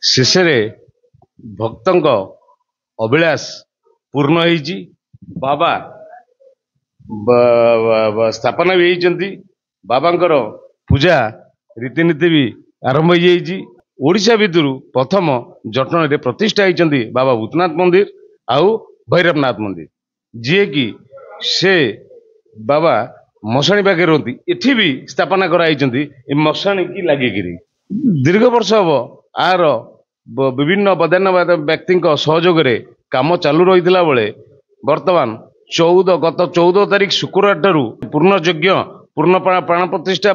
शेषे भक्तों अभिलाष पूर्ण होइछि। बाबा स्थापना भी होइछन्ति। बाबांकर पूजा रीतिनीति भी आरंभ हो जाइछि। ओडिशा भितरु प्रथम जटन रे प्रतिष्ठा होइछन्ति बाबा भूतनाथ मंदिर आउ भैरवनाथ मंदिर, जी कि से बाबा मशाणी पाखे रहती एठी भी स्थापना कराइछन्ति। मशाणी की लागिकिरी दीर्घ वर्ष हम आर विभिन्न बदान्यवाद व्यक्ति सहयोग में काम चालू रही बेले वर्तमान गत 14 तारीख शुक्रवार ठारू पूर्ण यज्ञ पूर्ण प्राण प्रतिष्ठा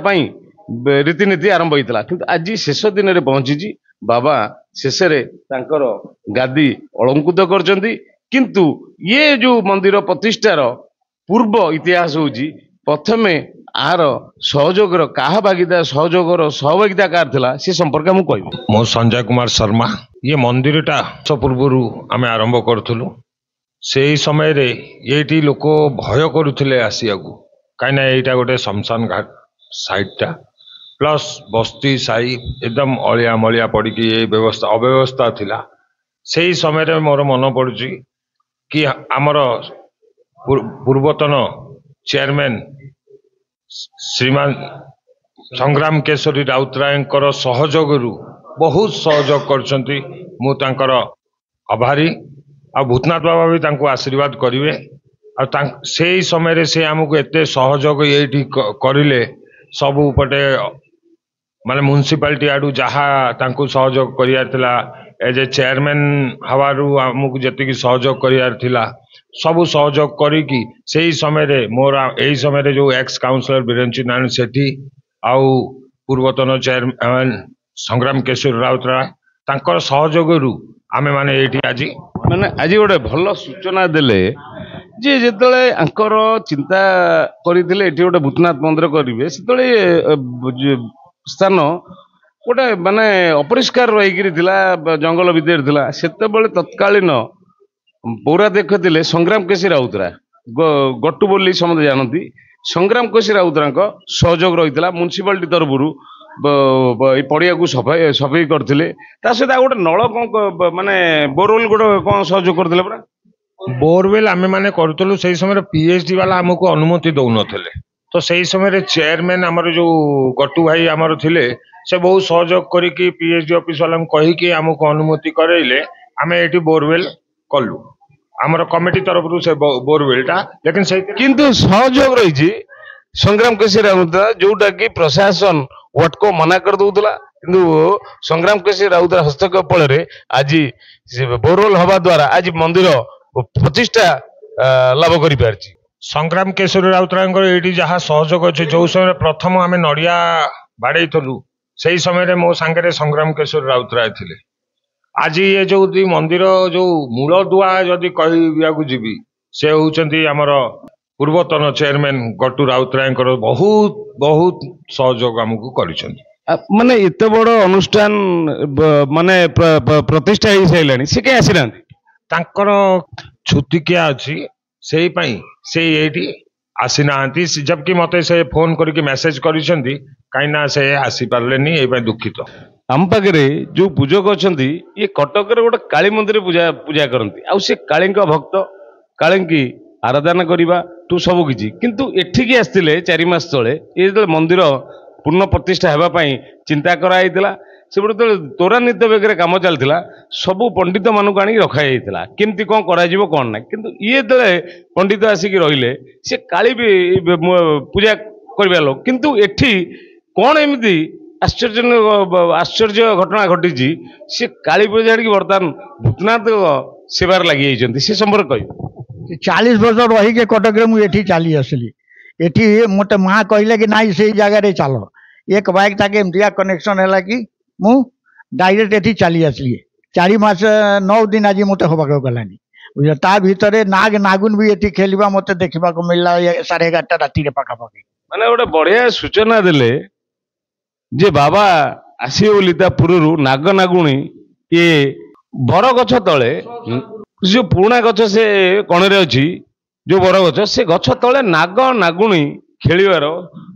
रीतिनीति आरंभ होता कि आज शेष दिन में पहुंची। बाबा शेष गादी अलंकृत करछन्ति। किंतु ये जो मंदिर प्रतिष्ठार पूर्व इतिहास होची प्रथमे आर सहयोग सहभागिता कार थिला से संपर्क मु कहबी। मो संजय कुमार शर्मा। ये मंदिरटा पूर्व आम आरंभ करूँ से समय रे ये लोक भय करुले आसिया कहीं यहाँ गोटे शमशान घाट साइडटा प्लस बस्ती साई एकदम अलिया मलिया पड़ी ये व्यवस्था अव्यवस्था थिला। से ही समय रे मोर मन पड़ुची कि आमर पूर्वतन चेयरमैन श्रीमान संग्राम केशरी राउतराय सहयोग बहुत सहयोग करछन्ति। मु तांकर आभारी। आ भूतनाथ बाबा भी तांको आशीर्वाद करिवे। से समय रे से आमको एते सहयोग ये करिले सबु पटे माने म्युनिसिपालिटी आडू जहा तांको सहयोग करियार थिला एज ए चेयरमैन हवारू आमको जति सहयोग करियार थिला सबु सहयोग करिकी से समय रे मोर एही समय रे जो एक्स काउंसिलर बीरेंद्र नारायण सेठी आउ पूर्वतन चेयरमैन संग्राम केशरी राउतराय तांकर सहयोग आमे माने एठी आज गोटे भल सूचना देले जे जेतले आंकर चिंता करिथिले एठी गोटे भूतनाथ मंदिर करिवे सेतले स्थान गोटे माने अपरिष्कार रही जंगल भितर थिला। सेते बेले तत्कालीन पौराध्यक्ष थिले संग्राम केशरी राउतराय गट्टू बोली समझे जानती। संग्राम केशरी राउतराय सहयोग रही म्युनिसिपालिटी तरफ पड़िया को सफाई करते सहित गोटे नल कौन माने बोरवेल गोटे कौन सहयोग करते परा बोरवेल आमे माने करतलु से समय पीएचडी वाला हमको अनुमति दौन थे। तो से समय चेयरमैन आमर जो गट्टू भाई आमर थिले से बहुत सहयोग करिकी पीएचडी ऑफिस वाला कहीकि आमको अनुमति करैले आमे एठी बोरवेल कलु आमर कमिटी तरफ से बोरवेलटा। लेकिन से किंतु सहयोग रही संग्राम केशरी राउतराय जोटा कि प्रशासन वाटको मना कर दउतला किंतु संग्राम केशरी राउतराय हस्तक्षेप फल आज बोरवेल हवा द्वारा आज मंदिर प्रतिष्ठा लाभ करि पारछि। संग्राम केशरी राउतराय ये जहाँ सहयोग अच्छे जो समय प्रथम आम नड़िया बाड़ेलु से समय मो सांगे संग्राम केशरी राउतराय थे। आज ये जो मंदिर जो मूल दुआ जदि कहवाक जी से होउचंती आमर पूर्वतन चेयरमैन गट्टू राउतराय बहुत बहुत सहयोग आमको करिसेंती। माने एते बड़ अनुष्ठान माने प्रतिष्ठा हो साइलानी से के आसी नांती तांकर छुट्टी क्या अच्छी से पाई से एठी आसी नांती। जबकि मते से फोन करके मेसेज करिसेंती काई ना से आसी पारलेनी ए पाई दुखित। आम पाखे जो पूजक अच्छा ये कटक गोटे काली मंदिर पूजा करती आ काली भक्त काली आराधना करवा तू सब किछि किंतु एठिकी आसते 4 मास तले ये मंदिर पूर्ण प्रतिष्ठा होगापाई चिंता कराइला से गोटे त्वरान्वित बेगे कम चलता सबू पंडित मानक आनी रखाई केमती कौन कौन ना किंतु ये दे पंडित आसिक रहिले सी काली भी पूजा करवा लोक किंतु एठी कौन एमती आश्चर्य घटना घटी सी काली पूजा बर्तमान भूतनाथ सेवार लगी से संपर्क कह 40 वर्ष रही कटक मुझे चली आसली एठी मत माँ कहले कि नाई से जगह चल एक बाइक ताके एमतिया कनेक्शन है कि मु डायरेक्ट एठी चली आसली 4 मास 9 दिन आज मत होगा गलानी बुझे ता भितर नाग नागुन भी एठी खेलवा मत देखा मिलला 11:30 राति पाखापाखि माने गोटे बढ़िया सूचना देले जे बाबा आसी बोली पूर्व नाग नागुणी ये बर गछ तले जो पुराणा गछ से कणरे अच्छी जो बर गछ से गछ तले नाग नागुणी खेलिवार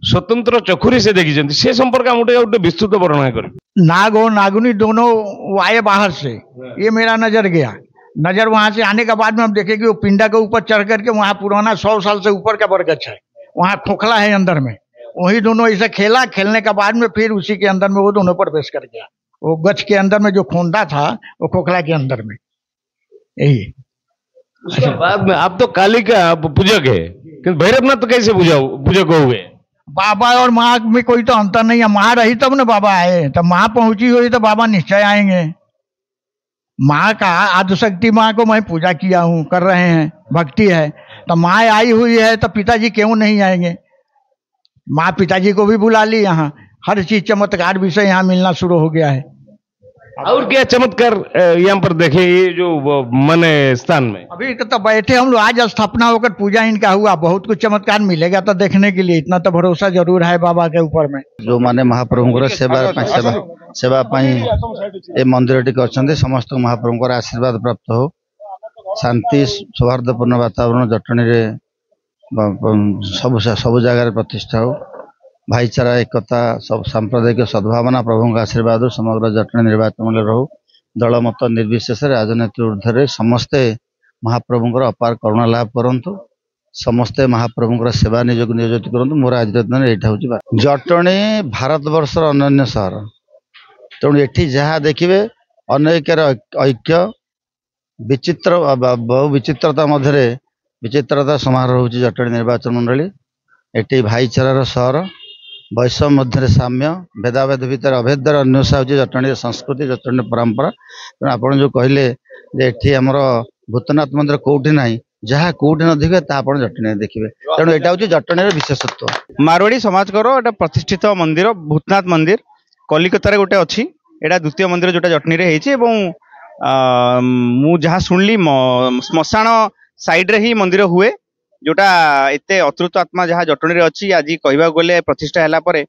स्वतंत्र चखुरी से देखी से संपर्क हम गोटे विस्तृत वर्णना कर। नाग और नागुनी दोनों वो आए बाहर से, ये मेरा नजर गया। नजर वहां से आने के बाद में हम देखे कि वो पिंडा के ऊपर चढ़ करके वहां पुराना 100 साल से ऊपर का बरगछ है, वहां खोखला है अंदर में, वही दोनों ऐसे खेला। खेलने के बाद में फिर उसी के अंदर में वो दोनों प्रवेश कर गया। वो गछ के अंदर में जो खोंदा था वो खोखला के अंदर में, यही। उसके बाद में आप तो काली का पूजक है, किंतु भैरवनाथ तो कैसे पूजक हो गए? बाबा और माँ में कोई तो अंतर नहीं है। माँ रही तब ना बाबा आए, तब माँ पहुंची हुई तो बाबा निश्चय आएंगे। माँ का आदिशक्ति माँ को मैं पूजा किया हूँ, कर रहे हैं, भक्ति है, तो माँ आई हुई है तो पिताजी क्यों नहीं आएंगे? माँ पिताजी को भी बुला ली। यहाँ हर चीज चमत्कार विषय यहाँ मिलना शुरू हो गया है। और क्या चमत्कार यहाँ पर देखे ये जो मने स्थान में? अभी तो बैठे हम लोग, आज स्थापना होकर पूजा इनका हुआ, बहुत कुछ चमत्कार मिलेगा तो देखने के लिए, इतना तो भरोसा जरूर है बाबा के ऊपर में। जो माने महाप्रभु सेवा ये मंदिर टी कर समस्त महाप्रभु आशीर्वाद प्राप्त हो, शांति सौहार्दपूर्ण वातावरण जटणी सब सब जगह प्रतिष्ठा हो, भाईचारा एकता सब सांप्रदायिक सद्भावना प्रभु आशीर्वाद समग्र जटणी निर्वाचन मंडल रहू। दलमत निर्विशेष राजनीति ऊर्ध्वे समस्ते महाप्रभुंर अपार करुणा लाभ करंतु, समस्ते महाप्रभुंर सेवा नियोजित करंतु। मोर आज दिन यहाँ हूँ जटणी भारत वर्षर अनन्य सहर, तेणु एठी जहाँ देखिए अनेकर ऐक्य विचित्र बहु विचित्रता मध्य विचित्रता समारोह होची जटणी निर्वाचन मंडली। एटी भाईचारार सहर, वैषम्य मध्य साम्य, भेदाभेद भितर अभेदर अन्वेषा होची जटणी संस्कृति, जटणी परंपरा। तेणु आपण जो कहले एठी हमर भूतनाथ मंदिर कोठी नाही, जहाँ कोठी न देखिए आपण जटणी देखिए, तेणु एटा होची जटणीर विशेषत्व। मारवाड़ी समाज को प्रतिष्ठित मंदिर भूतनाथ मंदिर कलिकतार गोटे अच्छी, एटा द्वितीय मंदिर जोटा जटनी रे मु जहाँ शुणली श्मशान साइड रे ही मंदिर हुए, जोटा एते अतृत आत्मा जहाँ जटनी रे अच्छी। आज कहवा गले प्रतिष्ठा है पर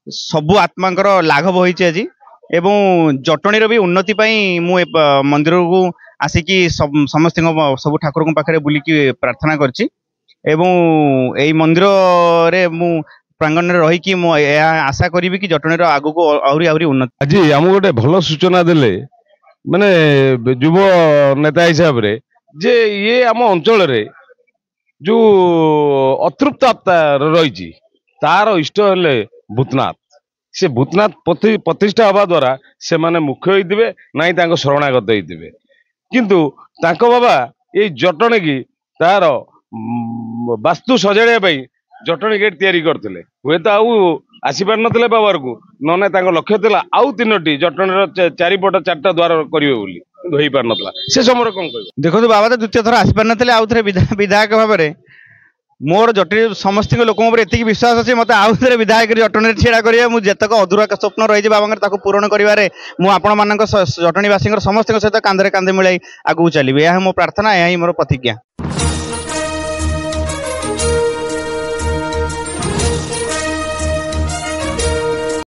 सबु आत्मा लाघव होती आज, एवं जटनी भी उन्नति मु मंदिर को आसिकी समस्त सब ठाकुर पाखे बुलिकी प्रार्थना करछि। एवं यही मंदिर रे मु प्रांगण में रही आशा करी कि जटनी आगु को आहरी उन्नति। आज आम गोटे भल सूचना देले माने युव नेता हिसाब रे जे ये आम अंचल रे जो अतृप्त आत्मा रही तार इष्ट हेले भूतनाथ। से भूतनाथ प्रतिष्ठा हवा द्वारा से माने मुख्य होइतिबे नाही तांको शरणागत होइतिबे, किंतु तांको बाबा ये जटणी की तार वास्तु सजाड़िया पई जटणी गेट तैयारी करथिले। हुए तो आउ आसी पार नथिले बाबार को, नने तांको लक्ष्य थिला आउ 3टी जटणीर चारिपट 4टा द्वार करिवे बोली, किंतु होई पार नथला। से समय कोन कहबो? देखो बाबा तो द्वितीय थर आसी पार नथिले, आउ थरे विधायक भाव में मोर जटनी समस्त लोक एति विश्वास अच्छे मत आउ थे विधायक जटनी छेड़ा करेंगे। मुझे अधूरा स्वप्न रही बाबा पूरण कर जटणीवासी समस्त सहित कांधे कांधे मिलाई आगू चलिए, यह मो प्रार्थना, यह मोर प्रतिज्ञा।